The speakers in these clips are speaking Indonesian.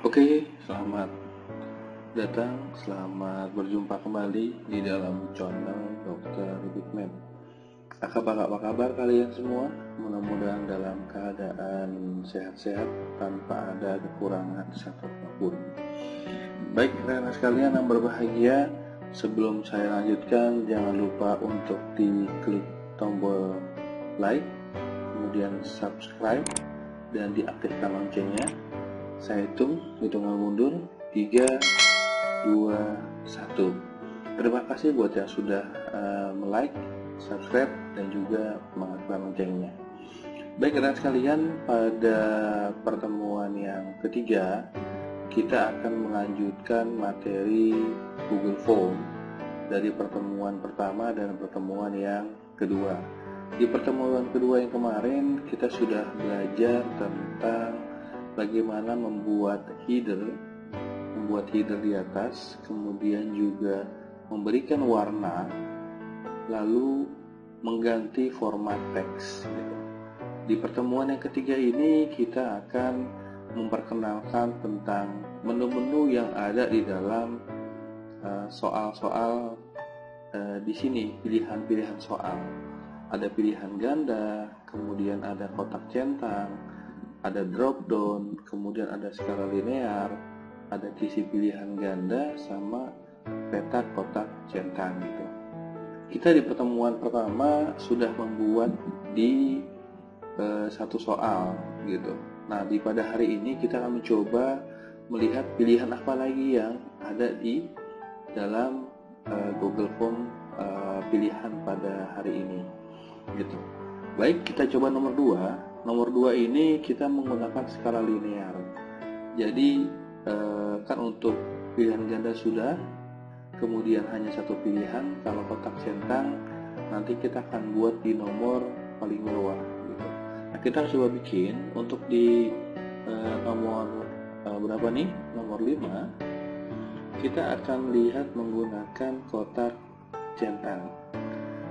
Oke, selamat datang, selamat berjumpa kembali di dalam channel Dr. Bigman. Apa kabar kalian semua? Mudah-mudahan dalam keadaan sehat-sehat tanpa ada kekurangan satu apapun. Baik, rekan sekalian yang berbahagia, sebelum saya lanjutkan, jangan lupa untuk diklik tombol like, kemudian subscribe, dan diaktifkan loncengnya. Saya hitungan mundur 3, 2, 1. Terima kasih buat yang sudah like, subscribe, dan juga mengaktifkan loncengnya. Baik rekan sekalian, pada pertemuan yang ketiga kita akan melanjutkan materi Google Form dari pertemuan pertama dan pertemuan yang kedua. Di pertemuan kedua yang kemarin kita sudah belajar tentang bagaimana membuat header di atas, kemudian juga memberikan warna, lalu mengganti format teks. Di pertemuan yang ketiga ini kita akan memperkenalkan tentang menu-menu yang ada di dalam soal-soal di sini, pilihan-pilihan soal. Ada pilihan ganda, kemudian ada kotak centang, ada drop down, kemudian ada skala linear, ada kisi pilihan ganda, sama peta kotak centang gitu. Kita di pertemuan pertama sudah membuat di satu soal gitu. Nah, pada hari ini kita akan mencoba melihat pilihan apa lagi yang ada di dalam Google Form pilihan pada hari ini gitu. Baik, kita coba nomor 2. Nomor 2 ini kita menggunakan skala linear. Jadi kan untuk pilihan ganda sudah, kemudian hanya satu pilihan. Kalau kotak centang nanti kita akan buat di nomor paling bawah gitu. Nah, kita coba bikin untuk di nomor berapa nih? Nomor 5. Kita akan lihat menggunakan kotak centang.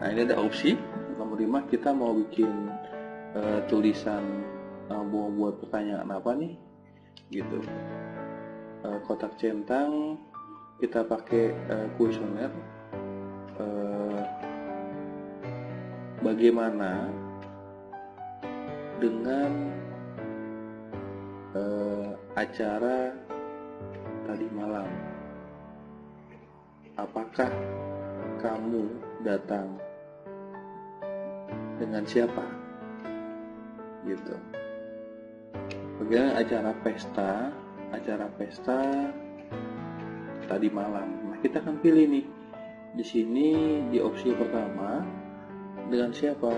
Nah, ini ada opsi. Nomor 5 kita mau bikin tulisan buat pertanyaan apa nih gitu. Kotak centang kita pakai kuesioner. Bagaimana dengan acara tadi malam? Apakah kamu datang dengan siapa? Gitu. Bagaimana acara pesta tadi malam? Nah, kita akan pilih nih. Di sini di opsi pertama, dengan siapa?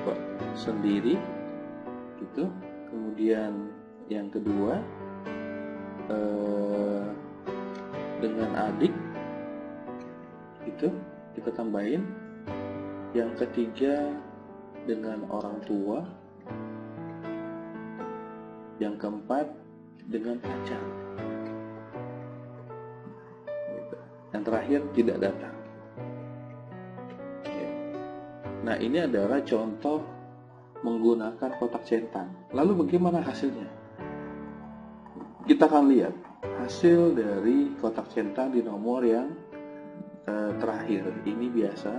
Kok sendiri? Gitu. Kemudian yang kedua dengan adik. Itu kita tambahin. Yang ketiga dengan orang tua. Yang keempat dengan pacar. Yang terakhir tidak datang. Nah, ini adalah contoh menggunakan kotak centang. Lalu bagaimana hasilnya? Kita akan lihat hasil dari kotak centang di nomor yang terakhir. Ini biasa.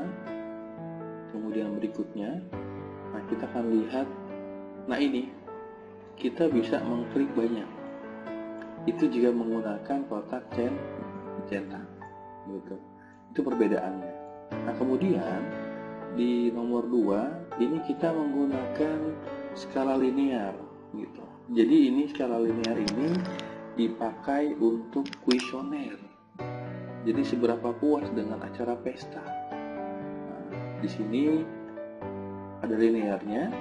Kemudian berikutnya, nah kita akan lihat. Nah, ini kita bisa mengklik banyak. Itu jika menggunakan kotak centang gitu. Itu perbedaannya. Nah, kemudian di nomor 2 ini kita menggunakan skala linear gitu. Jadi ini skala linear ini dipakai untuk kuesioner. Jadi seberapa puas dengan acara pesta. Nah, di sini ada linearnya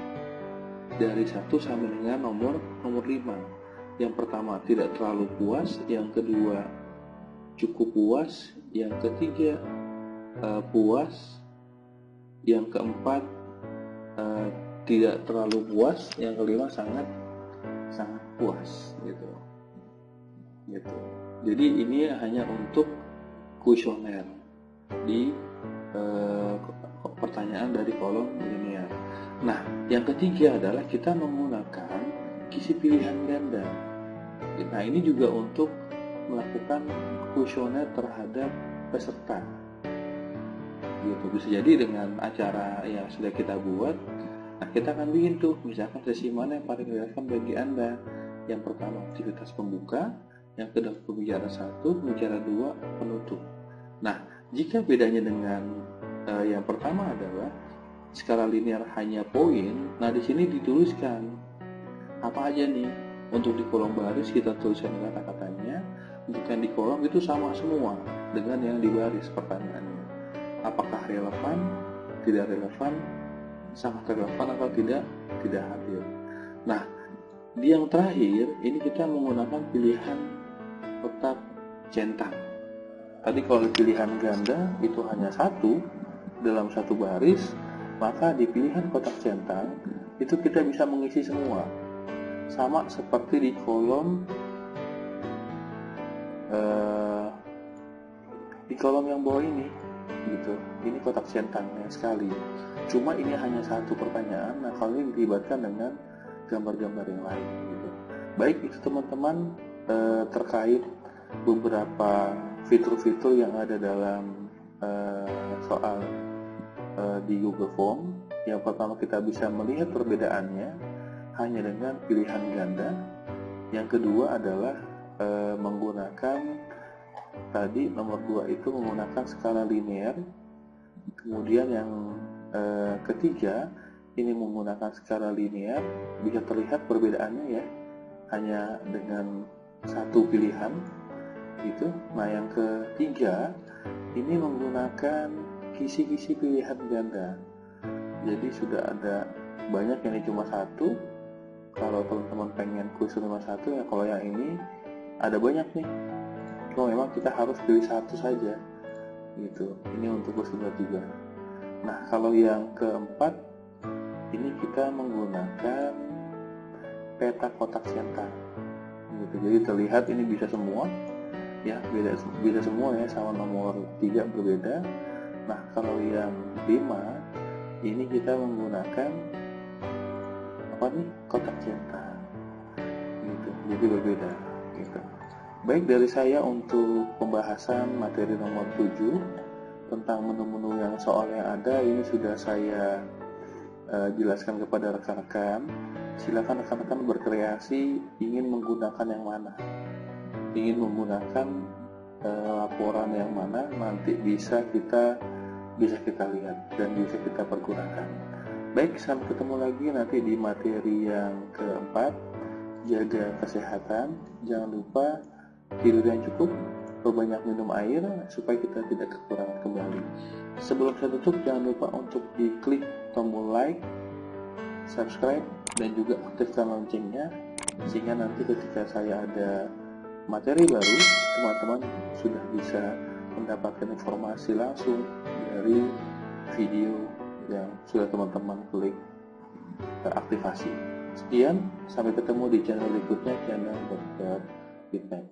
dari 1 sampai dengan nomor 5. Yang pertama tidak terlalu puas, yang kedua cukup puas, yang ketiga puas, yang keempat tidak terlalu puas, yang kelima sangat puas gitu. Jadi ini hanya untuk kuesioner di pertanyaan dari kolom linear. Nah, yang ketiga adalah kita menggunakan kisi pilihan ganda. Nah, ini juga untuk melakukan kuesioner terhadap peserta. Gitu. Bisa jadi dengan acara yang sudah kita buat, nah kita akan bikin tuh, misalkan sesi mana yang paling relevan bagi Anda. Yang pertama aktivitas pembuka, yang kedua pembicara 1, pembicara 2, penutup. Nah, jika bedanya dengan yang pertama adalah skala linear hanya poin, nah di sini dituliskan apa aja nih. Untuk di kolom baris kita tuliskan kata-katanya, untuk yang di kolom itu sama semua dengan yang di baris pertanyaannya. Apakah relevan, tidak relevan, sangat relevan atau tidak hadir. Nah, di yang terakhir ini kita menggunakan pilihan kotak centang. Tadi kalau pilihan ganda itu hanya satu dalam satu baris, maka di pilihan kotak centang itu kita bisa mengisi semua, sama seperti di kolom yang bawah ini gitu. Ini kotak centangnya sekali, cuma ini hanya satu pertanyaan. Nah, kalau ini dilibatkan dengan gambar-gambar yang lain gitu. Baik itu teman-teman terkait beberapa fitur-fitur yang ada dalam soal di Google Form. Yang pertama, kita bisa melihat perbedaannya hanya dengan pilihan ganda. Yang kedua adalah menggunakan tadi nomor 2 itu menggunakan skala linear. Kemudian yang ketiga ini menggunakan skala linear, bisa terlihat perbedaannya ya, hanya dengan satu pilihan gitu. Nah, yang ketiga ini menggunakan kisi-kisi pilihan ganda. Jadi sudah ada banyak, yang ini cuma satu. Kalau teman-teman pengen kuis cuma satu ya, kalau yang ini ada banyak nih, kalau memang kita harus pilih satu saja gitu. Ini untuk kuis juga. Nah, kalau yang keempat ini kita menggunakan peta kotak centang gitu. Jadi terlihat ini bisa semua ya, beda semua ya, sama nomor 3 berbeda. Nah, kalau yang 5 ini kita menggunakan apa nih, kotak centang gitu, jadi berbeda gitu. Baik, dari saya untuk pembahasan materi nomor 7 tentang menu-menu yang soal yang ada ini sudah saya jelaskan kepada rekan-rekan. Silakan rekan-rekan berkreasi ingin menggunakan yang mana, ingin menggunakan laporan yang mana, nanti bisa kita lihat dan bisa kita pergunakan. Baik, sampai ketemu lagi nanti di materi yang keempat. Jaga kesehatan, jangan lupa tidur yang cukup, perbanyak minum air supaya kita tidak kekurangan kembali. Sebelum saya tutup, jangan lupa untuk diklik tombol like, subscribe, dan juga aktifkan loncengnya, sehingga nanti ketika saya ada materi baru, teman-teman sudah bisa mendapatkan informasi langsung dari video yang sudah teman-teman klik teraktivasi. Sekian, sampai ketemu di channel berikutnya, channel Dr. Fitness.